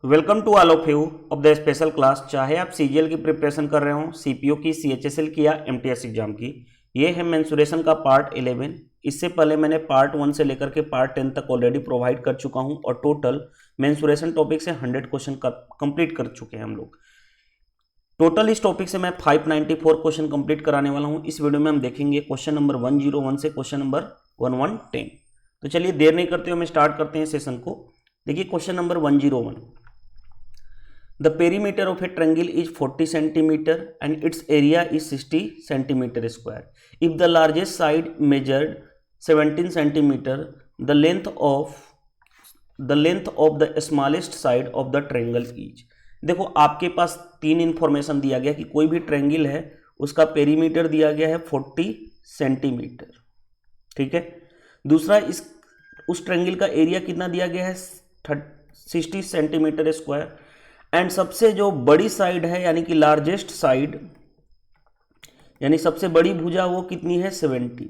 Welcome to all of you of the special class. चाहे आप CGL की preparation कर रहे हो, सीपीओ की, सीएचएसएल की या एमटीएस एग्जाम की, ये है मेंसुरेशन का पार्ट 11। इससे पहले मैंने पार्ट 1 से लेकर के पार्ट 10 तक ऑलरेडी प्रोवाइड कर चुका हूं और टोटल मेंसुरेशन टॉपिक से 100 क्वेश्चन कंप्लीट कर चुके हैं हम लोग। टोटल इस टॉपिक से मैं 594 क्वेश्चन कंप्लीट कराने वाला हूं। इस वीडियो में हम देखेंगे क्वेश्चन नंबर 101 से क्वेश्चन नंबर 1110। तो चलिए देर नहीं करते हुए हम स्टार्ट करते हैं सेशन को। देखिए question number 101। The perimeter of a triangle is 40 centimeter and its area is 60 centimeter square. If the largest side measured 17 centimeter, the length of the smallest side of the triangle is. देखो आपके पास तीन information दिया गया कि कोई भी triangle है उसका पेरीमीटर दिया गया है 40 सेंटीमीटर, ठीक है। दूसरा उस ट्रायंगल का एरिया कितना दिया गया है 60 सेंटीमीटर स्क्वायर एंड सबसे जो बड़ी साइड है यानी कि लार्जेस्ट साइड यानी सबसे बड़ी भुजा वो कितनी है 17।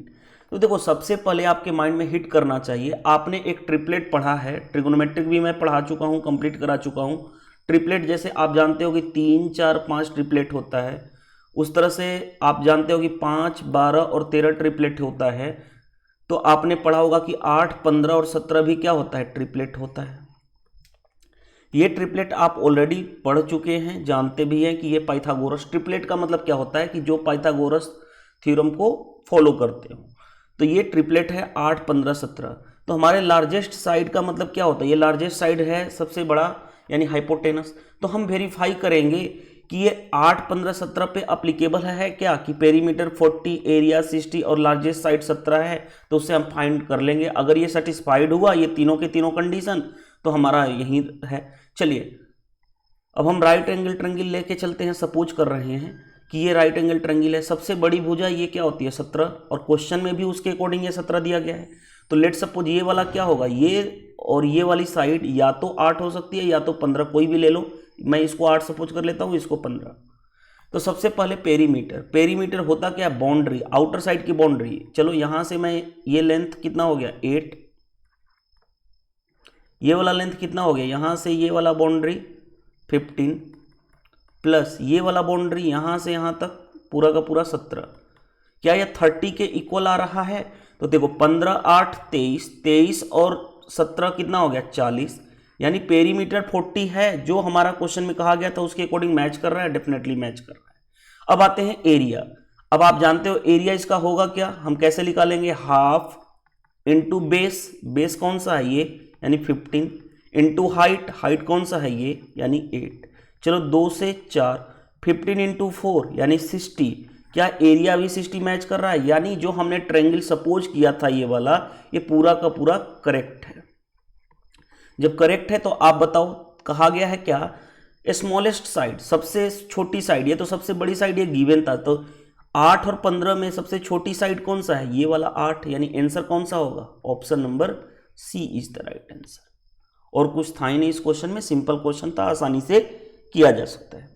तो देखो सबसे पहले आपके माइंड में हिट करना चाहिए, आपने एक ट्रिपलेट पढ़ा है, ट्रिगोनोमेट्रिक भी मैं पढ़ा चुका हूँ, कंप्लीट करा चुका हूँ। ट्रिपलेट जैसे आप जानते हो कि 3, 4, 5 ट्रिपलेट होता है, उस तरह से आप जानते हो कि 5, 12 और 13 ट्रिपलेट होता है। तो आपने पढ़ा होगा कि 8, 15 और 17 भी क्या होता है, ट्रिपलेट होता है। ये ट्रिपलेट आप ऑलरेडी पढ़ चुके हैं, जानते भी हैं कि ये पाइथागोरस ट्रिपलेट का मतलब क्या होता है कि जो पाइथागोरस थ्योरम को फॉलो करते हो। तो ये ट्रिपलेट है 8, 15, 17। तो हमारे लार्जेस्ट साइड का मतलब क्या होता है, ये लार्जेस्ट साइड है सबसे बड़ा यानी हाइपोटेनस। तो हम वेरीफाई करेंगे कि ये 8, 15, 17 पे अप्लीकेबल है क्या, कि पेरीमीटर 40, एरिया 60 और लार्जेस्ट साइड 17 है। तो उससे हम फाइंड कर लेंगे। अगर ये सेटिस्फाइड हुआ ये तीनों के तीनों कंडीशन तो हमारा यही है। चलिए अब हम राइट एंगल ट्रायंगल लेके चलते हैं। सपोज कर रहे हैं कि ये राइट एंगल ट्रायंगल है, सबसे बड़ी भुजा ये क्या होती है 17 और क्वेश्चन में भी उसके अकॉर्डिंग ये 17 दिया गया है। तो लेट सपोज ये वाला क्या होगा, ये और ये वाली साइड या तो 8 हो सकती है या तो 15, कोई भी ले लो। मैं इसको 8 सपोज कर लेता हूँ, इसको 15। तो सबसे पहले पेरीमीटर होता क्या, बाउंड्री, आउटर साइड की बाउंड्री। चलो यहां से मैं ये लेंथ कितना हो गया 8, ये वाला लेंथ कितना हो गया, यहां से ये वाला बाउंड्री 15 प्लस ये वाला बाउंड्री यहां से यहां तक पूरा का पूरा 17। क्या यह 30 के इक्वल आ रहा है? तो देखो 15, 8, 23, 23 और 17 कितना हो गया 40। यानी पेरीमीटर 40 है जो हमारा क्वेश्चन में कहा गया था, उसके अकॉर्डिंग मैच कर रहा है, डेफिनेटली मैच कर रहा है। अब आते हैं एरिया। अब आप जानते हो एरिया इसका होगा क्या, हम कैसे निकालेंगे, हाफ इंटू बेस कौन सा है ये यानी 15 इंटू हाइट कौन सा है ये यानी 8। चलो 2 से 4, 15 इंटू 4 यानी 60। क्या एरिया भी 60 मैच कर रहा है? यानी जो हमने ट्रायंगल सपोज किया था ये वाला, ये पूरा का पूरा करेक्ट है। जब करेक्ट है तो आप बताओ कहा गया है क्या, स्मॉलेस्ट साइड, सबसे छोटी साइड। ये तो सबसे बड़ी साइड ये गिवन था। तो 8 और 15 में सबसे छोटी साइड कौन सा है, ये वाला 8। यानी आंसर कौन सा होगा, option number C is the right answer. और कुछ था ही नहीं इस क्वेश्चन में, सिंपल क्वेश्चन था, आसानी से किया जा सकता है।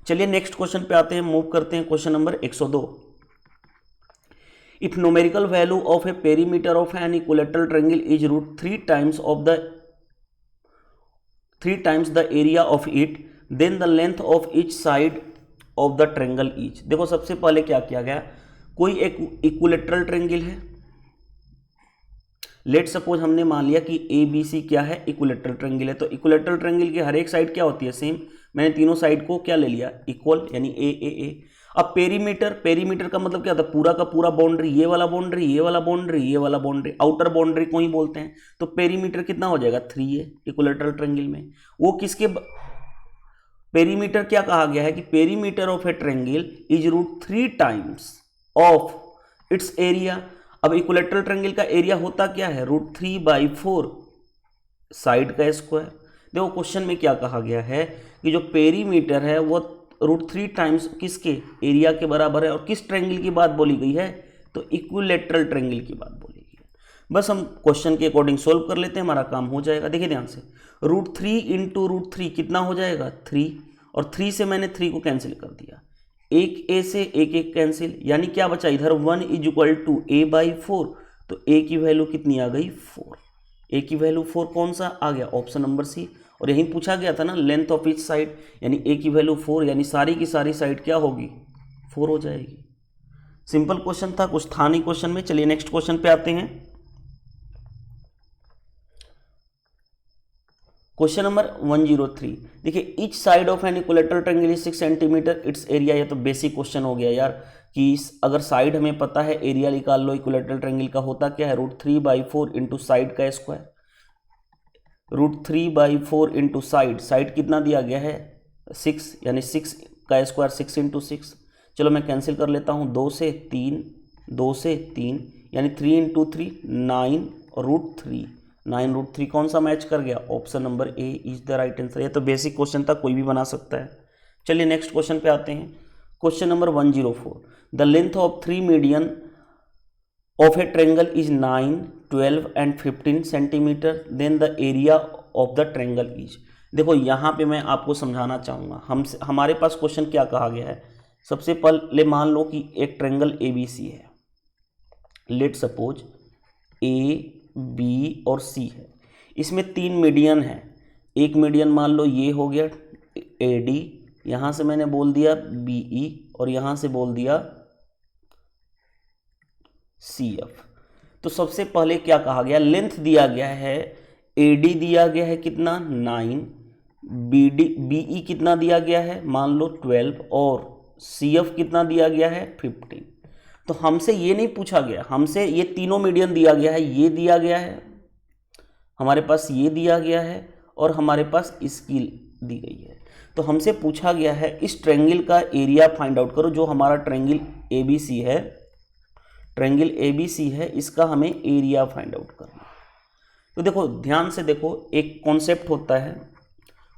चलिए नेक्स्ट क्वेश्चन पे आते हैं, मूव करते हैं question number 102। If numerical value of a perimeter of an equilateral triangle is √3 times the area of it, then the length of each side of the triangle is. देखो सबसे पहले क्या किया गया, कोई एक इक्विलैटरल ट्रायंगल है। लेट सपोज हमने मान लिया कि ABC क्या है, इक्विलैटरल ट्रायंगल है। तो इक्विलैटरल ट्रायंगल की हर एक साइड क्या होती है, सेम। मैंने तीनों साइड को क्या ले लिया, इक्वल, यानी ए। अब पेरीमीटर का मतलब क्या होता है, पूरा का पूरा बाउंड्री, ये वाला बाउंड्री, ये वाला बाउंड्री, ये वाला बाउंड्री, आउटर बाउंड्री को ही बोलते हैं। तो पेरीमीटर कितना हो जाएगा 3 है इक्विलैटरल ट्रायंगल में। वो किसके पेरीमीटर क्या कहा गया है कि perimeter of a triangle is √3 times of its area. अब इक्विलैटरल ट्रायंगल का एरिया होता क्या है, √3/4 साइड का स्क्वायर। देखो क्वेश्चन में क्या कहा गया है कि जो पेरीमीटर है वो √3 टाइम्स किसके एरिया के बराबर है। और किस ट्रायंगल की बात बोली गई है, तो इक्विलैटरल ट्रायंगल की बात बोली गई है। बस हम क्वेश्चन के अकॉर्डिंग सोल्व कर लेते हैं, हमारा काम हो जाएगा। देखिए ध्यान से, √3 इंटू √3 कितना हो जाएगा 3, और 3 से मैंने 3 को कैंसिल कर दिया, एक ए से एक कैंसिल, यानी क्या बचा इधर 1 = a/4। तो a की वैल्यू कितनी आ गई 4। ए की वैल्यू 4 कौन सा आ गया, ऑप्शन नंबर सी। और यहीं पूछा गया था ना लेंथ ऑफ ईच साइड, यानी ए की वैल्यू 4, यानी सारी की सारी साइड क्या होगी 4 हो जाएगी। सिंपल क्वेश्चन था, कुछ था नहीं क्वेश्चन में। चलिए नेक्स्ट क्वेश्चन पे आते हैं। क्वेश्चन नंबर 103, देखिए each side of an equilateral triangle is 6 centimetre it's area. ये तो बेसिक क्वेश्चन हो गया यार कि अगर साइड हमें पता है, एरिया निकाल लो इक्विलेटरल ट्रायंगल का। होता क्या है, √3/4 इंटू साइड का स्क्वायर, √3/4 इंटू साइड, साइड कितना दिया गया है 6, यानी 6 का स्क्वायर 6 इंटू 6। चलो मैं कैंसिल कर लेता हूँ, 2 से 3, 2 से 3, यानी 3 इंटू 3 9 और √3, 9 √3 कौन सा मैच कर गया, option number A is the right answer. ये तो बेसिक क्वेश्चन था, कोई भी बना सकता है। चलिए नेक्स्ट क्वेश्चन पे आते हैं। Question number 104, the length of 3 median of a triangle is 9, 12 and 15 centimetre, then the area of the triangle is. देखो यहाँ पे मैं आपको समझाना चाहूँगा, हमारे पास क्वेश्चन क्या कहा गया है। सबसे पहले मान लो कि एक ट्रायंगल ABC है, लेट सपोज A, B और C है। इसमें 3 मीडियन है। एक मीडियन मान लो ये हो गया AD, यहाँ से मैंने बोल दिया BE और यहाँ से बोल दिया CF। तो सबसे पहले क्या कहा गया, लेंथ दिया गया है, AD दिया गया है कितना 9, BE कितना दिया गया है मान लो 12 और CF कितना दिया गया है 15। तो हमसे ये नहीं पूछा गया, हमसे ये तीनों मीडियन दिया गया है, ये दिया गया है हमारे पास, ये दिया गया है और हमारे पास इसकी दी गई है। तो हमसे पूछा गया है इस ट्रायंगल का एरिया फाइंड आउट करो। जो हमारा ट्रायंगल ABC है, ट्रायंगल ABC है, इसका हमें एरिया फाइंड आउट करना। तो देखो ध्यान से देखो, एक कॉन्सेप्ट होता है।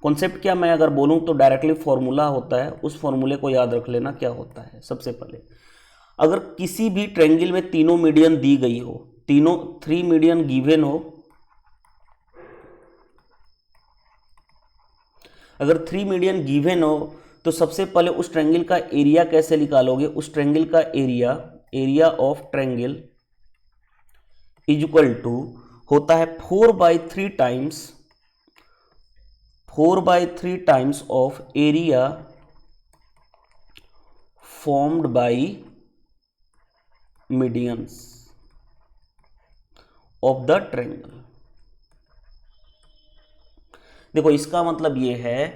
कॉन्सेप्ट क्या, मैं अगर बोलूँ तो डायरेक्टली फॉर्मूला होता है, उस फॉर्मूले को याद रख लेना क्या होता है। सबसे पहले अगर किसी भी ट्रायंगल में तीनों मीडियन दी गई हो, तीनों 3 मीडियन गिवन हो, अगर 3 मीडियन गिवन हो तो सबसे पहले उस ट्रायंगल का एरिया कैसे निकालोगे। उस ट्रायंगल का area of triangle is equal to होता है 4/3 times of area formed by medians of the triangle. देखो इसका मतलब ये है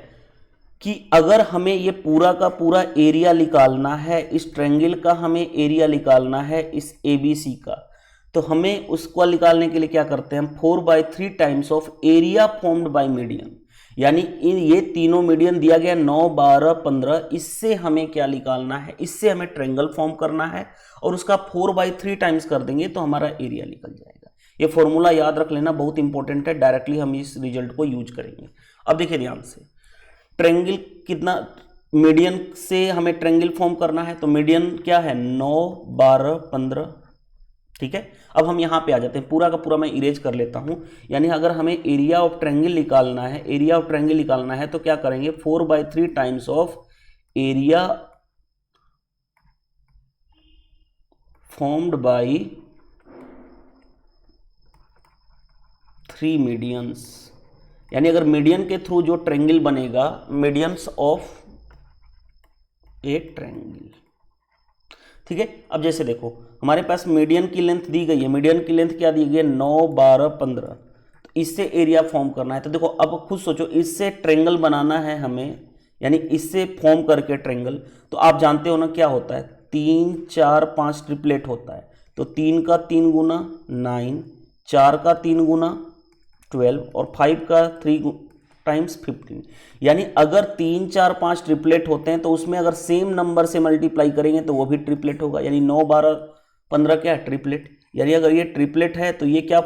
कि अगर हमें ये पूरा का पूरा एरिया निकालना है, इस ट्रायंगल का हमें एरिया निकालना है इस ABC का, तो हमें उसको निकालने के लिए क्या करते हैं हम 4/3 times of area formed bye median, यानी इन ये तीनों मीडियन दिया गया 9, 12, 15, इससे हमें क्या निकालना है, इससे हमें ट्रायंगल फॉर्म करना है और उसका 4/3 टाइम्स कर देंगे तो हमारा एरिया निकल जाएगा। ये फॉर्मूला याद रख लेना, बहुत इंपॉर्टेंट है, डायरेक्टली हम इस रिजल्ट को यूज करेंगे। अब देखिए ध्यान से, ट्रायंगल कितना मीडियन से हमें ट्रायंगल फॉर्म करना है, तो मीडियन क्या है 9, 12, 15, ठीक है। अब हम यहाँ पे आ जाते हैं, पूरा का पूरा मैं इरेज कर लेता हूँ। यानी अगर हमें एरिया ऑफ ट्रायंगल निकालना है, एरिया ऑफ ट्रायंगल निकालना है तो क्या करेंगे 4/3 times of area formed bye 3 medians, यानी अगर मीडियन के थ्रू जो ट्रायंगल बनेगा, मीडियंस ऑफ ए ट्रायंगल, ठीक है। अब जैसे देखो हमारे पास मीडियन की लेंथ दी गई है, मीडियन की लेंथ क्या दी गई है 9, 12, 15, तो इससे एरिया फॉर्म करना है। तो देखो अब खुद सोचो, इससे ट्रायंगल बनाना है हमें, यानी इससे फॉर्म करके ट्रायंगल, तो आप जानते हो ना क्या होता है 3, 4, 5 ट्रिपलेट होता है। तो 3 का 3 गुना 9, 4 का 3 गुना 12 और 5 का 3 टाइम्स 15, यानी अगर 3, 4, 5 ट्रिपलेट होते हैं तो उसमें अगर सेम नंबर से मल्टीप्लाई करेंगे तो वो भी ट्रिपलेट होगा, यानी 9, 12, 15 क्या है ट्रिपलेट। यानी अगर ये ट्रिपलेट है तो ये क्या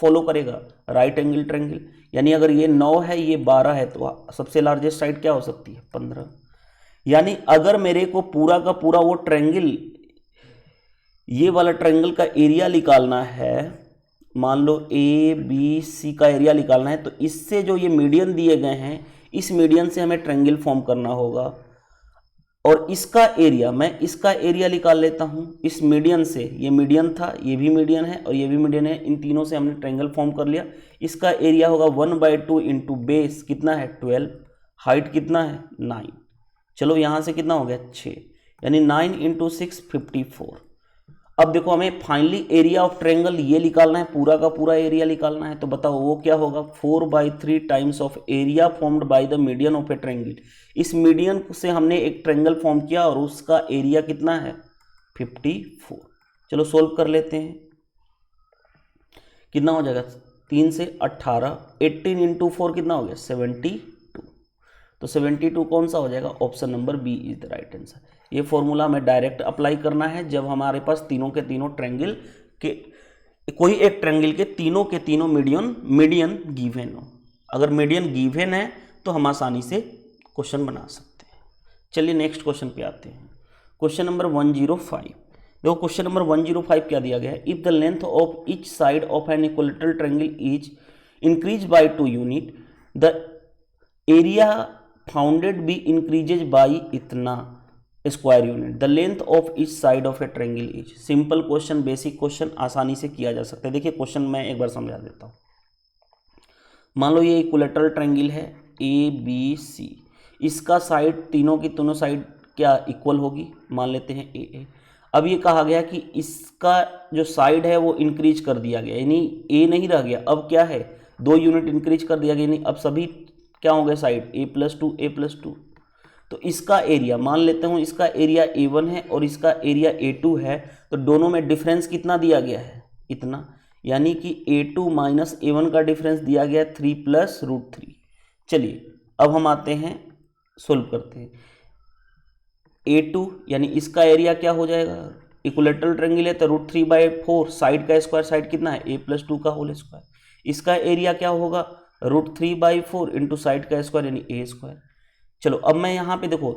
फॉलो करेगा, राइट एंगल ट्रायंगल। यानी अगर ये 9 है, ये 12 है, तो सबसे लार्जेस्ट साइड क्या हो सकती है 15। यानी अगर मेरे को पूरा का पूरा वो ट्रायंगल, ये वाला ट्रायंगल का एरिया निकालना है, मान लो ABC का एरिया निकालना है, तो इससे जो ये मीडियन दिए गए हैं, इस मीडियन से हमें ट्रायंगल फॉर्म करना होगा। और इसका एरिया, मैं इसका एरिया निकाल लेता हूँ इस मीडियन से, ये मीडियन था, ये भी मीडियन है और ये भी मीडियन है, इन तीनों से हमने ट्रायंगल फॉर्म कर लिया। इसका एरिया होगा 1/2 इंटू बेस कितना है 12, हाइट कितना है 9, चलो यहाँ से कितना हो गया 6, यानी 9 इंटू 6 54। अब देखो हमें फाइनली एरिया ऑफ ट्रायंगल ये निकालना है, पूरा का पूरा एरिया निकालना है, तो बताओ वो क्या होगा 4/3 times of area formed by the median of a triangle. इस मीडियन से हमने एक ट्रायंगल फॉर्म किया और उसका एरिया कितना है 54। चलो सोल्व कर लेते हैं, कितना हो जाएगा 3 से 18, 18 इंटू 4 कितना हो गया 72, तो 72 कौन सा हो जाएगा, option number B is the right answer. ये फॉर्मूला हमें डायरेक्ट अप्लाई करना है जब हमारे पास तीनों के तीनों ट्रायंगल के, कोई एक ट्रायंगल के तीनों मीडियन गिवन हो। अगर मीडियन गिवन है तो हम आसानी से क्वेश्चन बना सकते हैं। चलिए नेक्स्ट क्वेश्चन पे आते हैं, क्वेश्चन नंबर 105। देखो क्वेश्चन नंबर 105 क्या दिया गया है, if the length of each side of an equilateral triangle is increase by 2 unit, the area founded be increases by इतना square unit, the length of each side of a triangle is. Simple question, basic question, आसानी से किया जा सकता है। देखिए question मैं एक बार समझा देता हूँ। मान लो ये इक्विलेटरल ट्रायंगल है ABC, इसका साइड तीनों की तीनों साइड क्या इक्वल होगी, मान लेते हैं AA। अब ये कहा गया कि इसका जो साइड है वो इंक्रीज कर दिया गया, यानी A नहीं रह गया, अब क्या है 2 यूनिट इंक्रीज कर दिया गया, यानी अब सभी क्या हो गए साइड A+2 तो इसका एरिया मान लेते हूँ, इसका एरिया A1 है और इसका एरिया A2 है, तो दोनों में डिफरेंस कितना दिया गया है इतना, यानी कि A2 माइनस A1 का डिफरेंस दिया गया 3 + √3। चलिए अब हम आते हैं सोल्व करते हैं। A2 यानी इसका एरिया क्या हो जाएगा, इक्विलेटरल ट्रायंगल है तो √3/4, साइड का स्क्वायर साइड कितना है A+2 का होल स्क्वायर, इसका एरिया क्या होगा √3/4 इंटू साइड का स्क्वायर यानी A²। चलो अब मैं यहाँ पे देखो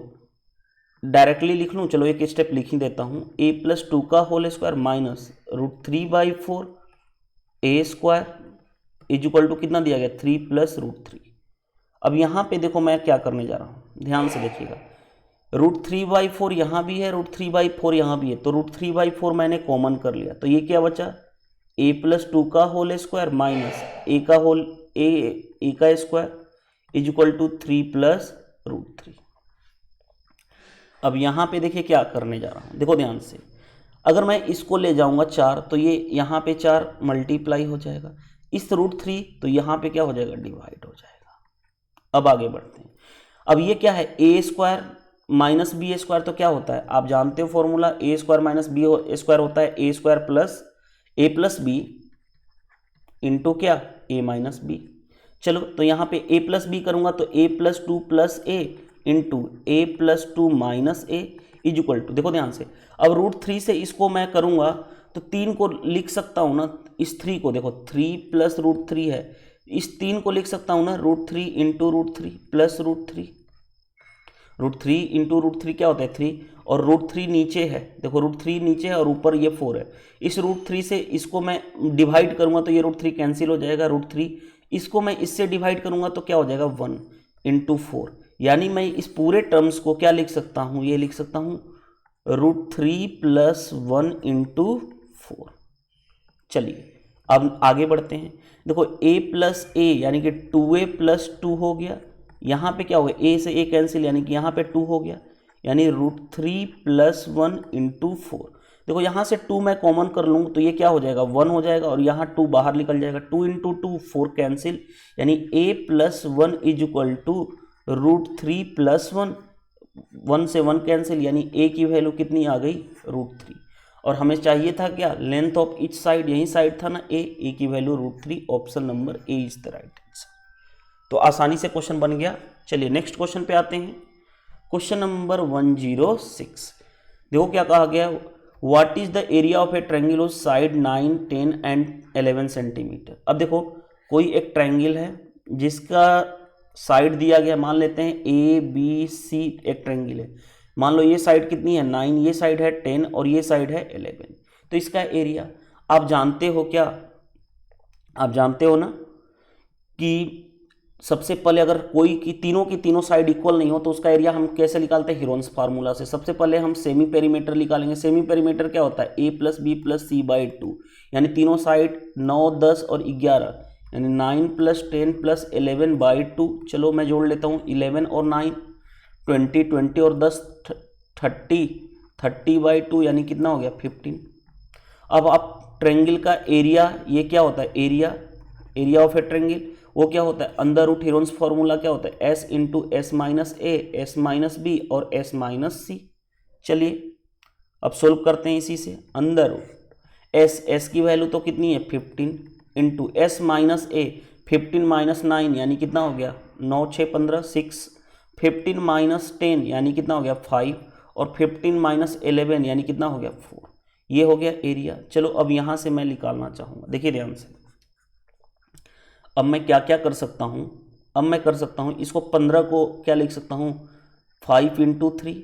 डायरेक्टली लिख लूँ, चलो एक स्टेप लिख ही देता हूँ, A+2 का whole square minus √3/4 A² is equal to कितना दिया गया 3 + √3। अब यहाँ पे देखो मैं क्या करने जा रहा हूँ, ध्यान से देखिएगा, √3/4 यहाँ भी है, √3/4 यहाँ भी है, तो √3/4 मैंने कॉमन कर लिया, तो ये क्या बचा A+2 का होल स्क्वायर माइनस A का स्क्वायर इज इक्वल टू 3 + √3। अब यहाँ पे देखिए क्या करने जा रहा हूँ, देखो ध्यान से, अगर मैं इसको ले जाऊँगा 4 तो ये यहाँ पे 4 मल्टीप्लाई हो जाएगा, इस √3 तो यहाँ पे क्या हो जाएगा डिवाइड हो जाएगा। अब आगे बढ़ते हैं, अब ये क्या है A² माइनस B² तो क्या होता है आप जानते हो फॉर्मूला, A² माइनस B² होता है A² + B इंटू क्या A माइनस B। चलो तो यहाँ पे A+B करूँगा तो A+2 + A into A+2 minus A is equal to, देखो ध्यान से, अब √3 से इसको मैं करूँगा तो 3 को लिख सकता हूँ ना, इस 3 को देखो 3 + √3 है, इस 3 को लिख सकता हूँ ना √3 इंटू √3 + √3, √3 इंटू √3 क्या होता है 3 और √3 नीचे है, देखो √3 नीचे है और ऊपर ये 4 है, इस √3 से इसको मैं डिवाइड करूँगा तो ये √3 कैंसिल हो जाएगा, √3 इसको मैं इससे डिवाइड करूँगा तो क्या हो जाएगा 1 इंटू 4, यानी मैं इस पूरे टर्म्स को क्या लिख सकता हूँ, ये लिख सकता हूँ √3 + 1 इंटू 4। चलिए अब आगे बढ़ते हैं, देखो A+A यानी कि 2A + 2 हो गया, यहाँ पे क्या हो गया A से A कैंसिल यानी कि यहाँ पे 2 हो गया, यानी √3 + 1 इंटू 4। देखो यहाँ से 2 मैं कॉमन कर लूँ तो ये क्या हो जाएगा 1 हो जाएगा और यहाँ 2 बाहर निकल जाएगा, 2 इंटू 2 4 कैंसिल, यानी A+1 इज इक्वल टू √3 + 1, 1 से 1 कैंसिल, यानी A की वैल्यू कितनी आ गई √3, और हमें चाहिए था क्या लेंथ ऑफ ईच साइड, यही साइड था ना A की value √3, option number A is the right answer. तो आसानी से क्वेश्चन बन गया। चलिए नेक्स्ट क्वेश्चन पे आते हैं, क्वेश्चन नंबर 106। देखो क्या कहा गया, what is the area of a triangle of side 9, 10 and 11 centimetre. अब देखो कोई एक ट्रायंगल है जिसका साइड दिया गया, मान लेते हैं ABC एक ट्रायंगल है, मान लो ये साइड कितनी है 9, ये साइड है 10 और ये साइड है 11, तो इसका एरिया आप जानते हो क्या, आप जानते हो ना कि सबसे पहले अगर कोई की तीनों साइड इक्वल नहीं हो तो उसका एरिया हम कैसे निकालते हैं, हीरोन्स फार्मूला से। सबसे पहले हम सेमी पेरीमीटर निकालेंगे। सेमी पेरीमीटर क्या होता है, a plus B plus C by 2, यानी तीनों साइड 9, 10 और 11, यानी 9 प्लस 10 प्लस 11 बाई 2। चलो मैं जोड़ लेता हूँ, 11 और 9 20, 20 और 10 30, 30 बाई 2 यानी कितना हो गया 15। अब आप ट्रेंगल का एरिया, ये क्या होता है एरिया ऑफ ए ट्रेंगल, वो क्या होता है अंडर रूट, हीरोन्स फॉर्मूला क्या होता है s इंटू एस माइनस ए, एस माइनस बी और एस माइनस सी। चलिए अब सोल्व करते हैं इसी से। अंडर रूट एस की वैल्यू तो कितनी है 15 इंटू एस माइनस ए, 15 माइनस 9 यानी कितना हो गया 9 6 15 6, 15 माइनस 10 यानी कितना हो गया 5 और 15 माइनस 11 यानी कितना हो गया 4। ये हो गया एरिया। चलो अब यहाँ से मैं निकालना चाहूँगा, देखिए ध्यान से। अब मैं क्या क्या कर सकता हूँ, अब मैं कर सकता हूँ इसको 15 को क्या लिख सकता हूँ 5 इंटू 3,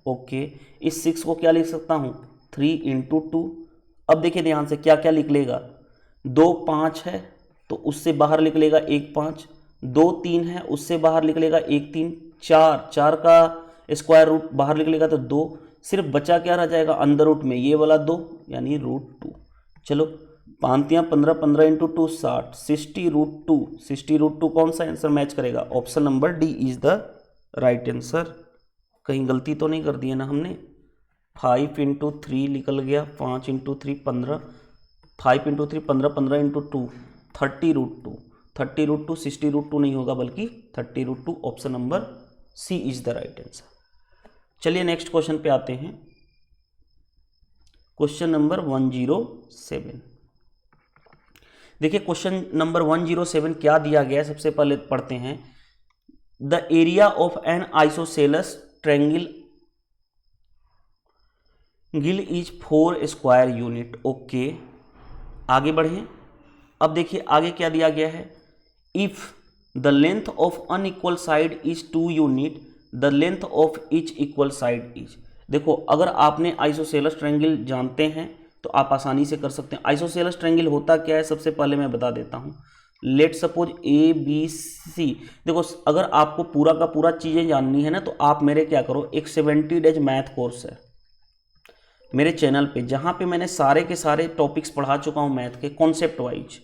ओके। इस 6 को क्या लिख सकता हूँ 3 इंटू 2। अब देखिए ध्यान से क्या क्या लिख लेगा, 2 5 है तो उससे बाहर लिख लेगा 1 5, 2 3 है उससे बाहर लिख लेगा 1 3, 4 का स्क्वायर रूट बाहर निकलेगा तो 2, सिर्फ बचा क्या रह जाएगा अंदर रूट में ये वाला 2 यानी √2। चलो 5 15 15 इंटू 2 60, 60 रूट 2 कौन सा आंसर मैच करेगा, option number D is the right answer. कहीं गलती तो नहीं कर दी है ना हमने। 5 इंटू 3 निकल गया, 5 इंटू 3 15, 5 इंटू 3 15, 15 इंटू 2 30√2, 30√2 60√2 नहीं होगा बल्कि 30√2, option number C is the right answer. चलिए नेक्स्ट क्वेश्चन पे आते हैं, क्वेश्चन नंबर 107। देखिए क्वेश्चन नंबर 107 क्या दिया गया है, सबसे पहले पढ़ते हैं। The area of N isosceles triangle is 4 square unit, okay. आगे बढ़ें। अब देखिए आगे क्या दिया गया है, if the length of unequal side is 2 unit, the length of each equal side is. देखो अगर आपने आइसोसेलस ट्रायंगल जानते हैं तो आप आसानी से कर सकते हैं। आइसोसेलस ट्रायंगल होता क्या है सबसे पहले मैं बता देता हूँ। लेट सपोज ABC, देखो अगर आपको पूरा का पूरा चीज़ें जाननी है ना तो आप मेरे क्या करो, एक 70 डेज मैथ कोर्स है मेरे चैनल पे, जहाँ पे मैंने सारे के सारे टॉपिक्स पढ़ा चुका हूँ मैथ के कॉन्सेप्ट वाइज,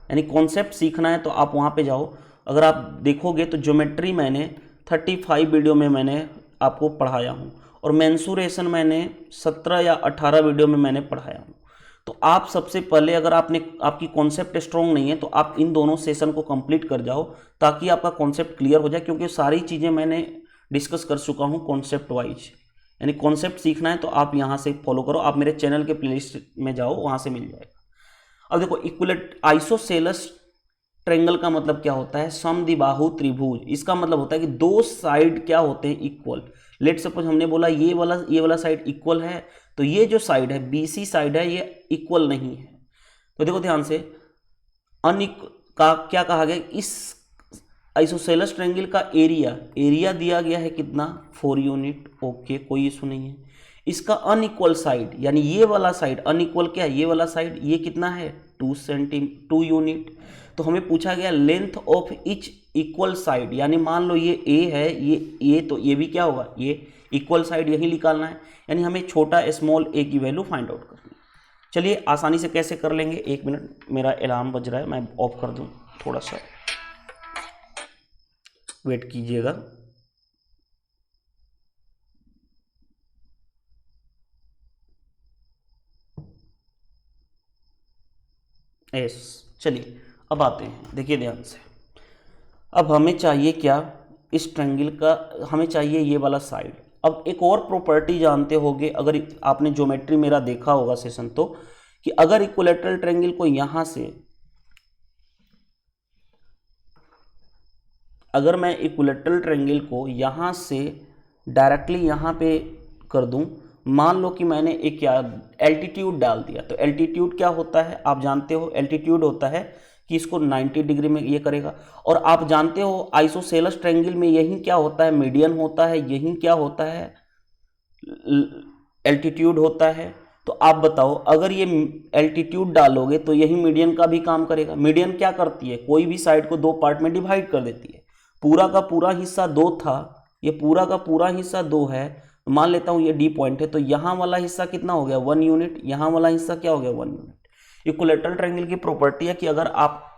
यानी कॉन्सेप्ट सीखना है तो आप वहाँ पे जाओ। अगर आप देखोगे तो ज्योमेट्री मैंने 35 वीडियो में मैंने आपको पढ़ाया हूँ और मेंसुरेशन मैंने 17 या 18 वीडियो में मैंने पढ़ाया हूँ। तो आप सबसे पहले अगर आपकी कॉन्सेप्ट स्ट्रॉन्ग नहीं है तो आप इन दोनों सेशन को कंप्लीट कर जाओ ताकि आपका कॉन्सेप्ट क्लियर हो जाए, क्योंकि सारी चीज़ें मैंने डिस्कस कर चुका हूँ कॉन्सेप्ट वाइज। यानी कॉन्सेप्ट सीखना है तो आप यहाँ से फॉलो करो, आप मेरे चैनल के प्लेलिस्ट में जाओ वहाँ से मिल जाएगा। अब देखो इक्विलेट आइसोसेलस ट्रायंगल का मतलब क्या होता है, समद्विबाहु त्रिभुज। इसका मतलब होता है कि दो साइड क्या होते हैं इक्वल। लेट सपोज हमने बोला ये वाला साइड इक्वल है, तो ये जो साइड है BC साइड है ये इक्वल नहीं है। तो देखो ध्यान से, का क्या कहा गया, इस आइसोसेलस ट्रायंगल का एरिया दिया गया है कितना 4 यूनिट, ओके कोई इशू नहीं है। इसका अनइक्वल साइड यानी ये वाला साइड अनइक्वल क्या है, ये वाला साइड ये कितना है 2 यूनिट। तो हमें पूछा गया length of each equal side, यानी मान लो ये A है, ये तो ये भी क्या होगा, ये इक्वल साइड यही निकालना है, यानी हमें छोटा स्मॉल a की वैल्यू फाइंड आउट करनी है। चलिए आसानी से कैसे कर लेंगे, 1 मिनट मेरा अलार्म बज रहा है, मैं ऑफ कर दूं, थोड़ा सा वेट कीजिएगा। चलिए अब आते हैं, देखिए ध्यान से। अब हमें चाहिए क्या, इस ट्रायंगल का हमें चाहिए ये वाला साइड। अब एक और प्रॉपर्टी जानते होंगे, अगर आपने ज्योमेट्री मेरा देखा होगा सेशन तो, कि अगर इक्विलैटरल ट्रायंगल को यहां से, अगर मैं इक्विलैटरल ट्रायंगल को यहां से डायरेक्टली यहां पे कर दूं, मान लो कि मैंने एक क्या एल्टीट्यूड डाल दिया, तो एल्टीट्यूड क्या होता है आप जानते हो, एल्टीट्यूड होता है कि इसको 90 डिग्री में ये करेगा। और आप जानते हो आइसोसेलस ट्रायंगल में यही क्या होता है, मीडियन होता है, यही क्या होता है एल्टीट्यूड होता है। तो आप बताओ, अगर ये एल्टीट्यूड डालोगे तो यही मीडियन का भी काम करेगा। मीडियन क्या करती है, कोई भी साइड को दो पार्ट में डिवाइड कर देती है। पूरा का पूरा हिस्सा 2 था, ये पूरा का पूरा हिस्सा 2 है, मान लेता हूँ ये डी पॉइंट है, तो यहाँ वाला हिस्सा कितना हो गया 1 यूनिट, यहाँ वाला हिस्सा क्या हो गया 1 यूनिट। इक्विलैटरल ट्रायंगल की प्रॉपर्टी है कि अगर आप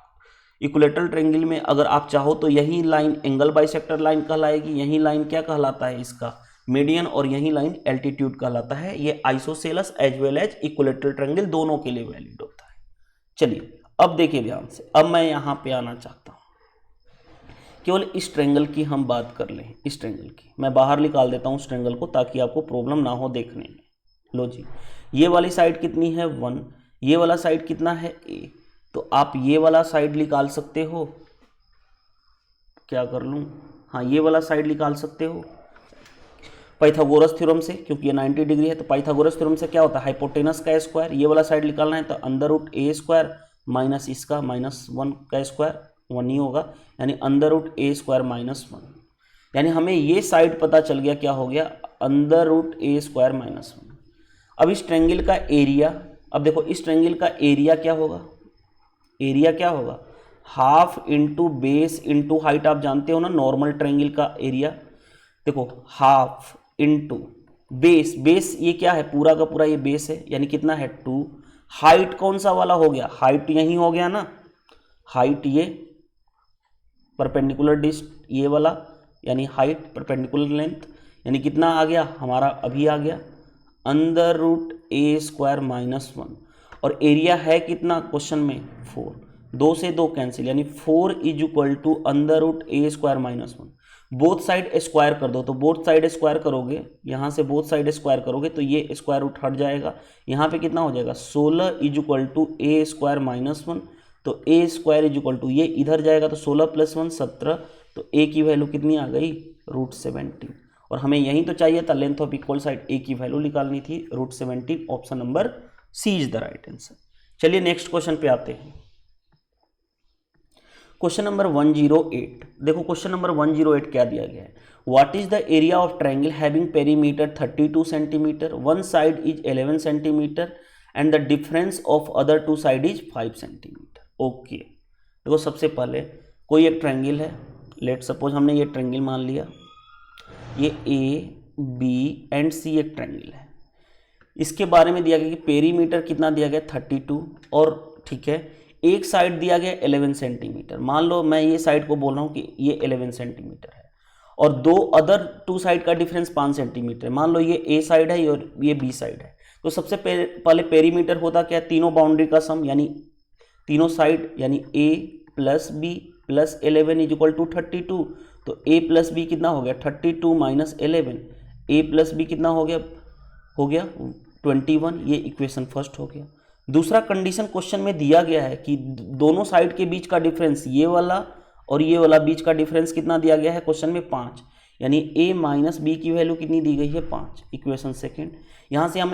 इक्विलैटरल ट्रायंगल में अगर आप चाहो तो यही लाइन एंगल बाइसेक्टर लाइन कहलाएगी, यही लाइन क्या कहलाता है इसका मीडियन, और यही लाइन एल्टीट्यूड कहलाता है। ये isosceles as well as equilateral triangle दोनों के लिए वैलिड होता है। चलिए अब देखिए ध्यान से, अब मैं यहाँ पे आना चाहता हूँ, केवल इस ट्रायंगल की हम बात कर लें। इस ट्रायंगल की मैं बाहर निकाल देता हूँ इस ट्रायंगल को, ताकि आपको प्रॉब्लम ना हो देखने में। लो जी, ये वाली साइड कितनी है 1, ये वाला साइड कितना है a, तो आप ये वाला साइड निकाल सकते हो। क्या कर लूँ, हाँ ये वाला साइड निकाल सकते हो पाइथागोरस थ्योरम से, क्योंकि ये 90 डिग्री है। तो पाइथागोरस थ्योरम से क्या होता है, हाइपोटेनस का स्क्वायर, ये वाला साइड निकालना है तो under root a square minus इसका -1 का स्क्वायर, 1 ही होगा, यानी अंडर रूट ए स्क्वायर -1। यानी हमें ये साइड पता चल गया, क्या हो गया अंडर रूट ए स्क्वायर -1। अब इस ट्रायंगल का एरिया, अब देखो इस ट्रायंगल का एरिया क्या होगा, एरिया क्या होगा half into base into height. आप जानते हो ना नॉर्मल ट्रायंगल का एरिया, देखो हाफ इंटू बेस, बेस ये क्या है पूरा का पूरा ये बेस है, यानी कितना है 2। हाइट कौन सा वाला हो गया, हाइट यही हो गया ना, हाइट ये परपेंडिकुलर डिस्ट ये वाला, यानी हाइट परपेंडिकुलर लेंथ, यानी कितना आ गया हमारा अभी आ गया अंडर रूट ए स्क्वायर -1। और एरिया है कितना क्वेश्चन में 4, 2 से 2 कैंसिल, यानी 4 is equal to under root a square -1। Both side square कर दो, तो बोथ साइड स्क्वायर करोगे, यहाँ से बोथ साइड स्क्वायर करोगे तो ये स्क्वायर रूट हट जाएगा, यहाँ पे कितना हो जाएगा 16 is equal to a square -1। तो a square is equal to ये इधर जाएगा तो 16 + 1 17, तो ए की वैल्यू कितनी आ गई √17। और हमें यही तो चाहिए था, length of equal side a की वैल्यू निकालनी थी √17। Option number C is the right answer. चलिए नेक्स्ट क्वेश्चन पे आते हैं। क्वेश्चन नंबर 108, देखो क्वेश्चन नंबर 108 क्या दिया गया है, what is the area of triangle having perimeter 32 centimetre, one side is 11 centimetre and the difference of other two side is 5 centimetre. Okay, देखो सबसे पहले कोई एक ट्रायंगल है, लेट सपोज हमने ये ट्रायंगल मान लिया, ये ए बी एंड सी एक ट्रायंगल है। इसके बारे में दिया गया कि पेरीमीटर कितना दिया गया 32, और ठीक है एक साइड दिया गया 11 सेंटीमीटर। मान लो मैं ये साइड को बोल रहा हूँ कि ये 11 सेंटीमीटर है, और दो अदर टू साइड का डिफरेंस 5 सेंटीमीटर है। मान लो ये ए साइड है और ये बी साइड है, तो सबसे पहले पेरीमीटर होता क्या है, तीनों बाउंड्री का सम, यानी तीनों साइड, यानी a + b + 11 is equal to 32। तो a + b कितना हो गया 32 - 11, a + b कितना हो गया 21। ये इक्वेशन फर्स्ट हो गया। दूसरा कंडीशन क्वेश्चन में दिया गया है कि दोनों साइड के बीच का डिफरेंस, ये वाला और ये वाला बीच का डिफरेंस कितना दिया गया है क्वेश्चन में 5, यानी a - b की वैल्यू कितनी दी गई है 5। इक्वेशन सेकंड, यहाँ से हम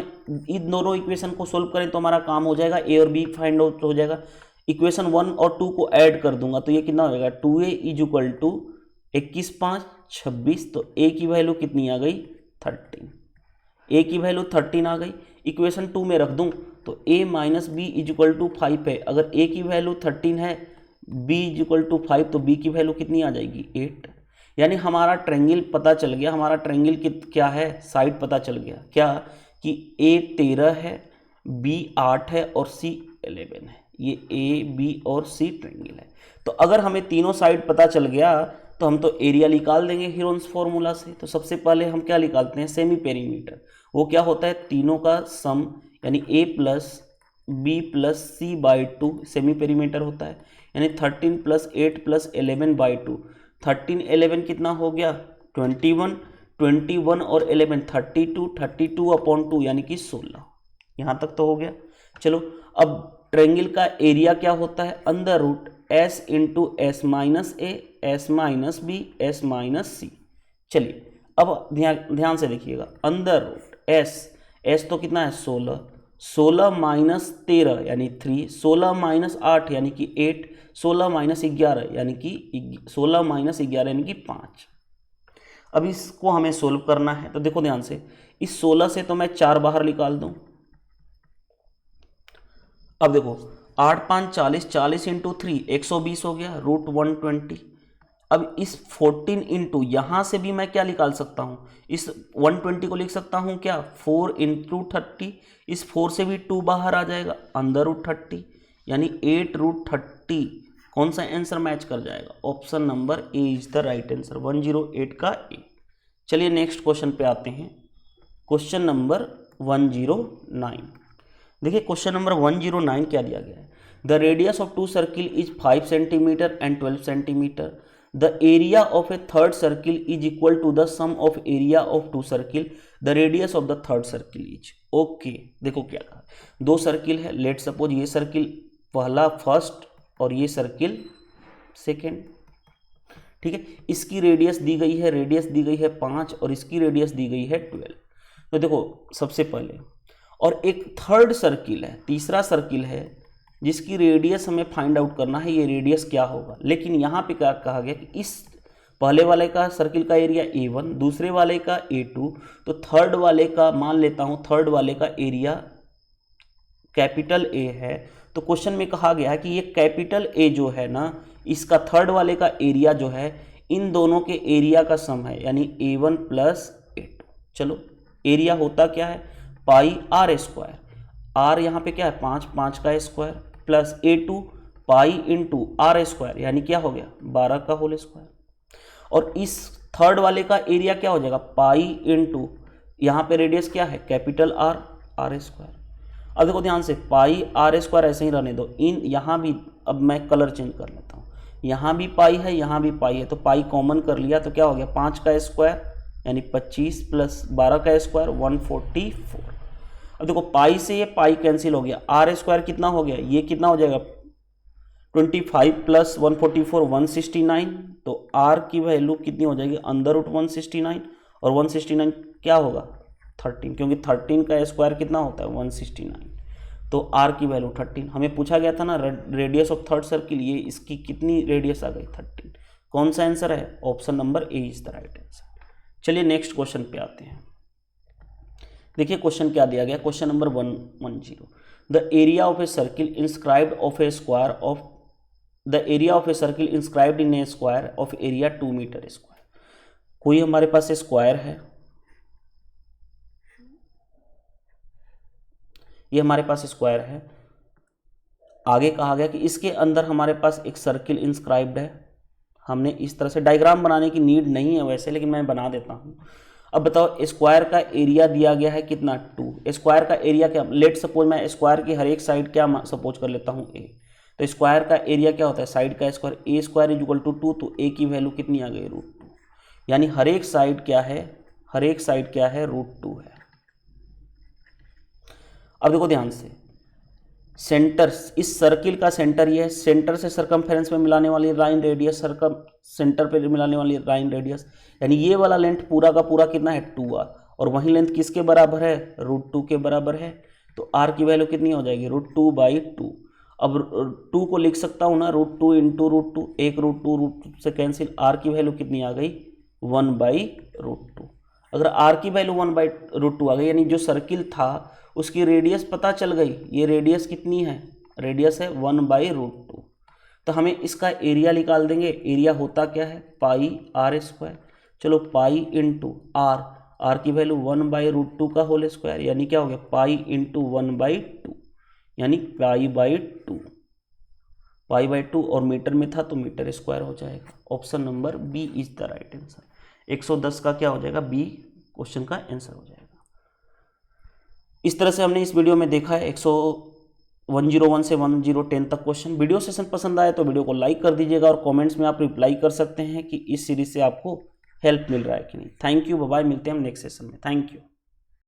इन दोनों इक्वेशन को सोल्व करें तो हमारा काम हो जाएगा, a और b फाइंड आउट हो जाएगा। इक्वेशन 1 और 2 को ऐड कर दूंगा तो ये कितना हो जाएगा 2a इज इक्वल टू 21 5 26, तो a की वैल्यू कितनी आ गई 13, a की वैल्यू 13 आ गई। इक्वेशन 2 में रख दूं तो a - b is equal to 5 है, अगर a की वैल्यू 13 है b इज इक्वल टू 5, तो b की वैल्यू कितनी आ जाएगी 8। यानी हमारा ट्रायंगल पता चल गया, हमारा ट्रायंगल क्या है साइड पता चल गया, क्या कि a 13 है, b 8 है और c 11 है। ये a b और c ट्रायंगल है। तो अगर हमें तीनों साइड पता चल गया तो हम तो एरिया निकाल देंगे हीरोन्स फॉर्मूला से। तो सबसे पहले हम क्या निकालते हैं सेमी पेरीमीटर, वो क्या होता है तीनों का सम, यानी a + b + c/2 semi perimeter होता है, यानी 13 + 8 + 11/2। 13 11 कितना हो गया 21, 21 और 11 32, 32/2 यानी कि 16। यहाँ तक तो हो गया। चलो अब ट्रायंगल का एरिया क्या होता है under root s into s - a s - b s - c। चलिए अब ध्यान से देखिएगा, अंडर रूट s तो कितना है 16, 16 - 13 यानी 3, 16 - 8 यानी कि 8, 16 - 11 यानी कि 16 - 11 यानी कि 5। अब इसको हमें सोल्व करना है, तो देखो ध्यान से, इस 16 से तो मैं 4 बाहर निकाल दूं, अब देखो 8 5 40, 40 इंटू 3 120 हो गया, रूट 120। अब इस 14 इंटू यहाँ से भी मैं क्या निकाल सकता हूँ, इस 120 को लिख सकता हूँ क्या 4 इंटू 30, इस 4 से भी 2 बाहर आ जाएगा, अंदर रूट 30, यानी 8 रूट 30। कौन सा आंसर मैच कर जाएगा, option number A is the right answer, 108 का ए। चलिए नेक्स्ट क्वेश्चन पे आते हैं, क्वेश्चन नंबर 109। देखिए क्वेश्चन नंबर 109 क्या दिया गया है, the radius of two circle is 5 centimetre and 12 centimetre, the area of a third circle is equal to the sum of area of two circle, the radius of the third circle is. Okay, देखो क्या कहा, दो circle है, let suppose ये circle पहला first और ये circle second, ठीक है। इसकी रेडियस दी गई है, रेडियस दी गई है 5 और इसकी रेडियस दी गई है 12। तो देखो सबसे पहले, और एक थर्ड सर्किल है, तीसरा सर्किल है जिसकी रेडियस हमें फाइंड आउट करना है, ये रेडियस क्या होगा। लेकिन यहाँ पे क्या कहा गया कि इस पहले वाले का सर्किल का एरिया A1, दूसरे वाले का A2, तो थर्ड वाले का मान लेता हूँ, थर्ड वाले का एरिया कैपिटल A है। तो क्वेश्चन में कहा गया है कि ये कैपिटल A जो है ना, इसका थर्ड वाले का एरिया जो है इन दोनों के एरिया का सम है, यानी A1 प्लस A2। चलो एरिया होता क्या है, पाई आर स्क्वायर, आर यहाँ पे क्या है 5, 5 का square, plus A2 pi into r square, यानी क्या हो गया 12 का होल स्क्वायर। और इस थर्ड वाले का एरिया क्या हो जाएगा, पाई इंटू यहाँ पे रेडियस क्या है कैपिटल आर, आर स्क्वायर। अब देखो ध्यान से, पाई आर स्क्वायर ऐसे ही रहने दो, इन यहाँ भी, अब मैं कलर चेंज कर लेता हूँ, यहाँ भी पाई है यहाँ भी पाई है, तो पाई कॉमन कर लिया तो क्या हो गया 5 का स्क्वायर यानी 25 प्लस 12 का स्क्वायर 144। अब देखो पाई से ये पाई कैंसिल हो गया, आर स्क्वायर कितना हो गया, ये कितना हो जाएगा 25 प्लस 144 169, तो आर की वैल्यू कितनी हो जाएगी अंडर रूट 169, और 169 क्या होगा 13, क्योंकि 13 का स्क्वायर कितना होता है 169, तो आर की वैल्यू 13। हमें पूछा गया था ना रेडियस ऑफ थर्ड सर्किल, ये इसकी कितनी रेडियस आ गई 13। कौन सा आंसर है, option number A is the right answer. चलिए नेक्स्ट क्वेश्चन पे आते हैं। देखिए क्वेश्चन क्या दिया गया, question number 110, the area of a circle inscribed of a square of the area of a circle inscribed in a square of area 2 metre square. कोई हमारे पास स्क्वायर है, ये हमारे पास स्क्वायर है, आगे कहा गया कि इसके अंदर हमारे पास एक सर्किल इंस्क्राइब्ड है। हमने इस तरह से डायग्राम बनाने की नीड नहीं है वैसे, लेकिन मैं बना देता हूँ। अब बताओ स्क्वायर का एरिया दिया गया है कितना 2, स्क्वायर का एरिया क्या, लेट सपोज मैं स्क्वायर की हर एक साइड क्या सपोज कर लेता हूँ a, तो स्क्वायर का एरिया क्या होता है साइड का square, a square is equal to 2, तो a की वैल्यू कितनी आ गई √2, यानी हर एक साइड क्या है, हर एक साइड क्या है √2 है। अब देखो ध्यान से, सेंटर, इस सर्किल का सेंटर ये है, सेंटर से सरकमफेरेंस में मिलाने वाली लाइन रेडियस, सर्कम सेंटर पे मिलाने वाली लाइन रेडियस, यानी ये वाला लेंथ पूरा का पूरा कितना है 2r, और वही लेंथ किसके बराबर है √2 के बराबर है, तो r की वैल्यू कितनी हो जाएगी √2/2। अब 2 को लिख सकता हूँ ना √2 इंटू √2, एक √2 से कैंसिल, r की वैल्यू कितनी आ गई 1/√2। अगर r की वैल्यू 1/√2 आ गई, यानी जो सर्किल था उसकी रेडियस पता चल गई, ये रेडियस कितनी है, रेडियस है 1/√2। तो हमें इसका एरिया निकाल देंगे, एरिया होता क्या है पाई आर स्क्वायर, चलो पाई इंटू आर, आर की वैल्यू 1/√2 का होल स्क्वायर, यानी क्या हो गया पाई इंटू 1/2, यानी पाई/2, पाई/2, और मीटर में था तो मीटर स्क्वायर हो जाएगा। Option number B is the right answer, 110 का क्या हो जाएगा बी क्वेश्चन का आंसर हो जाएगा। इस तरह से हमने इस वीडियो में देखा है 101 से 1010 तक क्वेश्चन। वीडियो सेशन पसंद आए तो वीडियो को लाइक कर दीजिएगा, और कमेंट्स में आप रिप्लाई कर सकते हैं कि इस सीरीज से आपको हेल्प मिल रहा है कि नहीं। थैंक यू, बाय बाय, मिलते हैं हम नेक्स्ट सेशन में। Thank you.